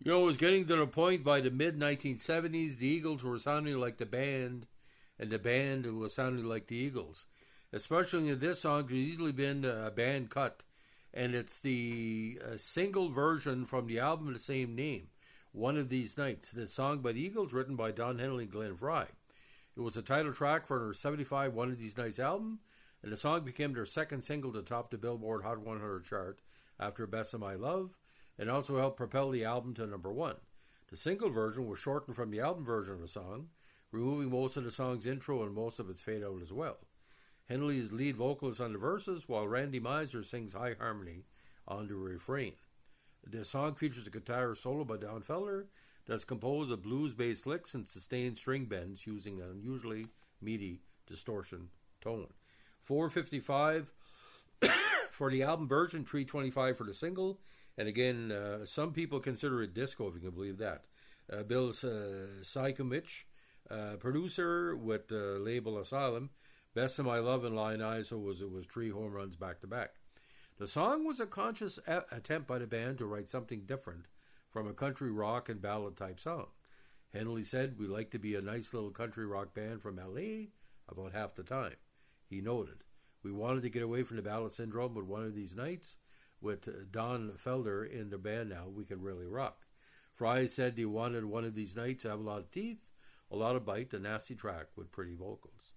It was getting to the point by the mid 1970s, the Eagles were sounding like the band, and the band was sounding like the Eagles. Especially in this song, there's easily been a band cut, and it's the single version from the album of the same name, One of These Nights. The song by the Eagles, written by Don Henley and Glenn Frey. It was a title track for their 75 One of These Nights album, and the song became their second single to top the Billboard Hot 100 chart after Best of My Love, and also helped propel the album to number one. The single version was shortened from the album version of the song, removing most of the song's intro and most of its fade out as well. Henley is lead vocalist on the verses, while Randy Meisner sings high harmony on the refrain. The song features a guitar solo by Don Felder that's composed of blues-based licks and sustained string bends using an unusually meaty distortion tone. 455 for the album version, 325 for the single, and again, some people consider it disco, if you can believe that. Bill Sykomich, producer with label Asylum, Best of My Love and Lion Eyes, so it was 3 home runs back to back. The song was a conscious attempt by the band to write something different from a country rock and ballad type song. Henley said, "We like to be a nice little country rock band from LA about half the time." He noted, "We wanted to get away from the ballad syndrome with One of These Nights. With Don Felder in the band now, we can really rock." Frey said he wanted One of These Nights to have a lot of teeth, a lot of bite, a nasty track with pretty vocals.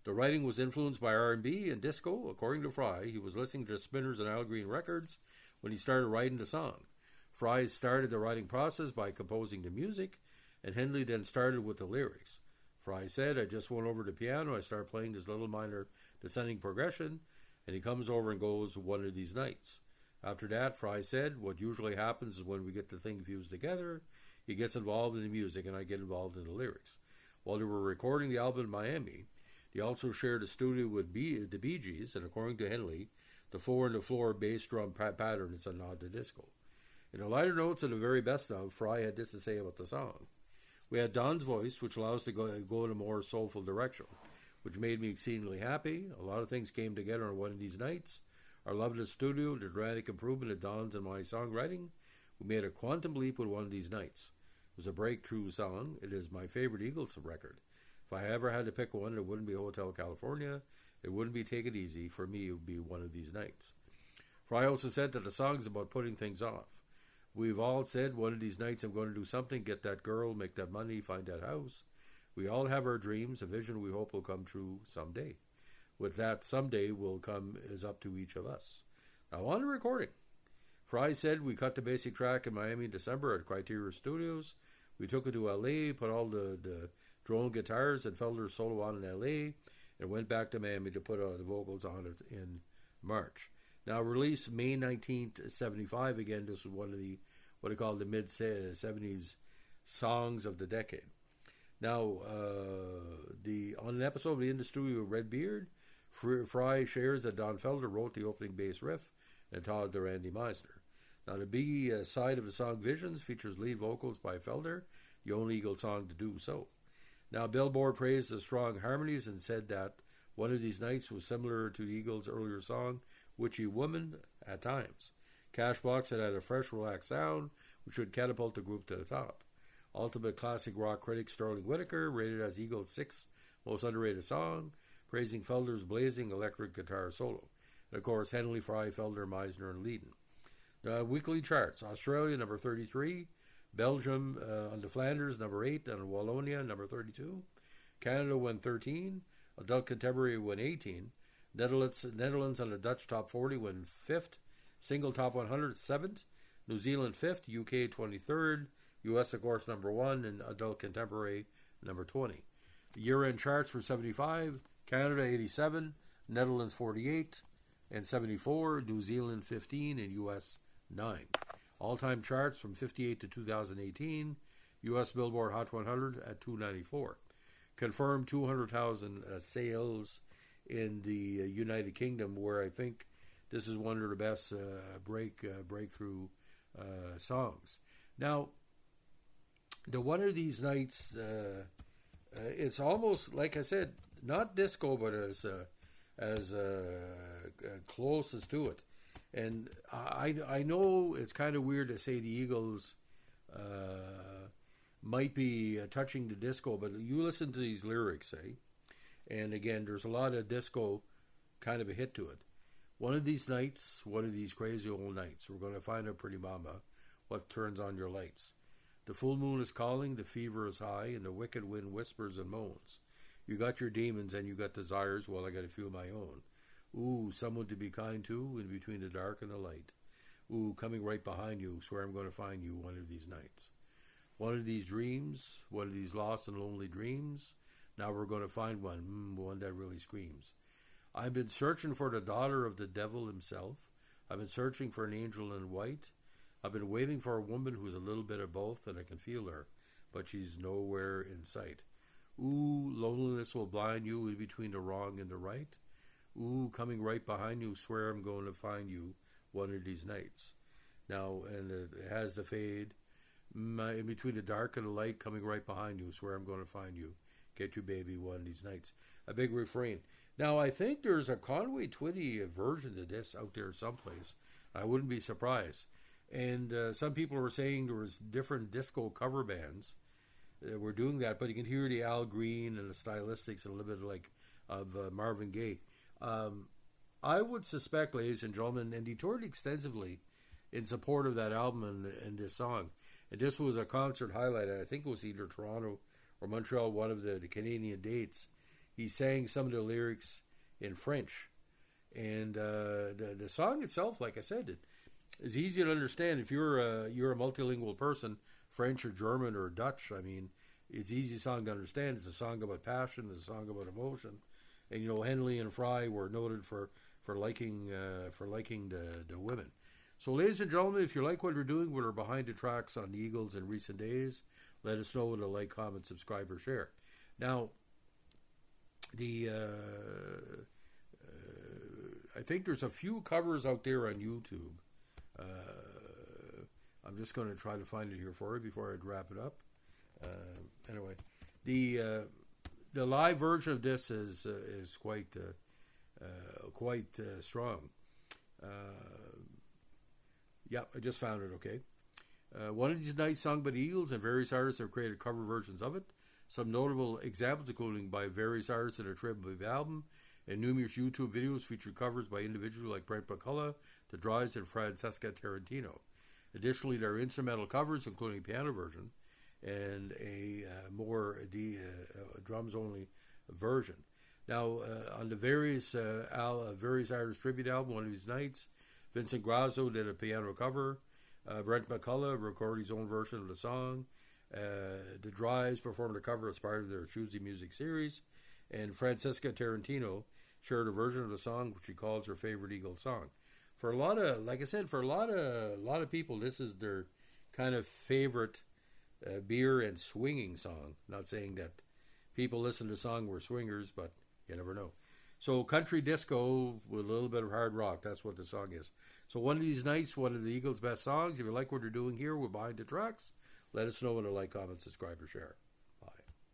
The writing was influenced by R&B and disco. According to Frey, he was listening to the Spinners and Al Green records when he started writing the song. Frey started the writing process by composing the music, and Henley then started with the lyrics. Frey said, "I just went over to the piano, I started playing this little minor descending progression, and he comes over and goes, 'One of These Nights.' After that," Frey said, "what usually happens is when we get the thing fused together, he gets involved in the music and I get involved in the lyrics." While they were recording the album in Miami, they also shared a studio with the Bee Gees, and according to Henley, the 4-on-the-floor bass drum pattern is a nod to disco. In the lighter notes of the very best of, Frey had this to say about the song. "We had Don's voice, which allows us to go in a more soulful direction, which made me exceedingly happy. A lot of things came together on One of These Nights. Our love of the studio, the dramatic improvement of Don's and my songwriting. We made a quantum leap with One of These Nights. It was a breakthrough song. It is my favorite Eagles record. If I ever had to pick one, it wouldn't be Hotel California. It wouldn't be Take It Easy. For me, it would be One of These Nights." Frey also said that the song is about putting things off. "We've all said, one of these nights I'm going to do something, get that girl, make that money, find that house. We all have our dreams, a vision we hope will come true someday. With that someday will come is up to each of us." Now on the recording, Frey said, "We cut the basic track in Miami in December at Criteria Studios. We took it to LA, put all the drone guitars and Felder's solo on in LA, and went back to Miami to put the vocals on it in March." Now released May 19th, 75. Again, this was one of the, what I call the mid-70s songs of the decade. Now, on an episode of the In the Studio with Red Beard, Frey shares that Don Felder wrote the opening bass riff and taught it to Randy Meisner. Now, the B side of the song Visions features lead vocals by Felder, the only Eagles song to do so. Now, Billboard praised the strong harmonies and said that One of These Nights was similar to the Eagles' earlier song, Witchy Woman, at times. Cashbox had a fresh, relaxed sound, which would catapult the group to the top. Ultimate classic rock critic Sterling Whitaker rated as Eagles' 6th most underrated song, praising Felder's blazing electric guitar solo. And of course, Henley, Frey, Felder, Meisner, and Leedon. The weekly charts: Australia, number 33. Belgium on the Flanders, number 8. And Wallonia, number 32. Canada won 13. Adult Contemporary won 18. Netherlands on the Dutch Top 40 won 5th. Single Top 100, 7th. New Zealand 5th. UK 23rd. US, of course, number 1. And Adult Contemporary, number 20. The year-end charts for 75. Canada 87. Netherlands 48. And 74. New Zealand 15. And US 9. All-time charts from 58 to 2018. US Billboard Hot 100 at 294. Confirmed 200,000 sales in the United Kingdom, where I think this is one of the best breakthrough songs. Now, the One of These Nights, it's almost, like I said, not disco, but as closest to it. And I know it's kind of weird to say the Eagles might be touching the disco, but you listen to these lyrics, and again, there's a lot of disco kind of a hit to it. One of these nights, one of these crazy old nights, we're going to find out, pretty mama, what turns on your lights. The full moon is calling, the fever is high, and the wicked wind whispers and moans. You got your demons and you got desires, well, I got a few of my own. Ooh, someone to be kind to in between the dark and the light. Ooh, coming right behind you, swear I'm going to find you one of these nights. One of these dreams, one of these lost and lonely dreams, now we're going to find one that really screams. I've been searching for the daughter of the devil himself. I've been searching for an angel in white. I've been waiting for a woman who's a little bit of both, and I can feel her, but she's nowhere in sight. Ooh, loneliness will blind you in between the wrong and the right. Ooh, coming right behind you, swear I'm going to find you one of these nights. Now, and it has the fade. In between the dark and the light, coming right behind you, swear I'm going to find you. Get you, baby, one of these nights. A big refrain. Now, I think there's a Conway Twitty version of this out there someplace. I wouldn't be surprised. And some people were saying there was different disco cover bands that were doing that, but you can hear the Al Green and the stylistics and a little bit like of Marvin Gaye. I would suspect, ladies and gentlemen, and he toured extensively in support of that album and this song. And this was a concert highlight. I think it was either Toronto or Montreal, one of the Canadian dates. He sang some of the lyrics in French. And the song itself, like I said, it is easy to understand. If you're a multilingual person, French or German or Dutch, I mean, it's an easy song to understand. It's a song about passion. It's a song about emotion. And, Henley and Fry were noted for liking the women. So, ladies and gentlemen, if you like what we're doing, we're behind the tracks on the Eagles in recent days. Let us know with a like, comment, subscribe, or share. Now, I think there's a few covers out there on YouTube. I'm just going to try to find it here for you before I wrap it up. Anyway, the live version of this is quite strong. I just found it. Okay. One of these nights, sung by the Eagles, and various artists have created cover versions of it. Some notable examples, including by various artists in their tribute album, and numerous YouTube videos feature covers by individuals like Brent McCullough, The Dries, and Francesca Tarantino. Additionally, there are instrumental covers, including a piano version and a drums-only version. Now, on the various artists' tribute album, One of These Nights, Vincent Grasso did a piano cover. Brent McCullough recorded his own version of the song. The Dries performed a cover as part of their Choosy Music series. And Francesca Tarantino shared a version of the song which she calls her favorite Eagles song. For a lot of, like I said, for a lot of people, this is their kind of favorite beer and swinging song. Not saying that people listen to the song were swingers, but you never know. So country disco with a little bit of hard rock. That's what the song is. So One of These Nights, one of the Eagles' best songs. If you like what they're doing here, we're behind the tracks. Let us know with a like, comment, subscribe, or share.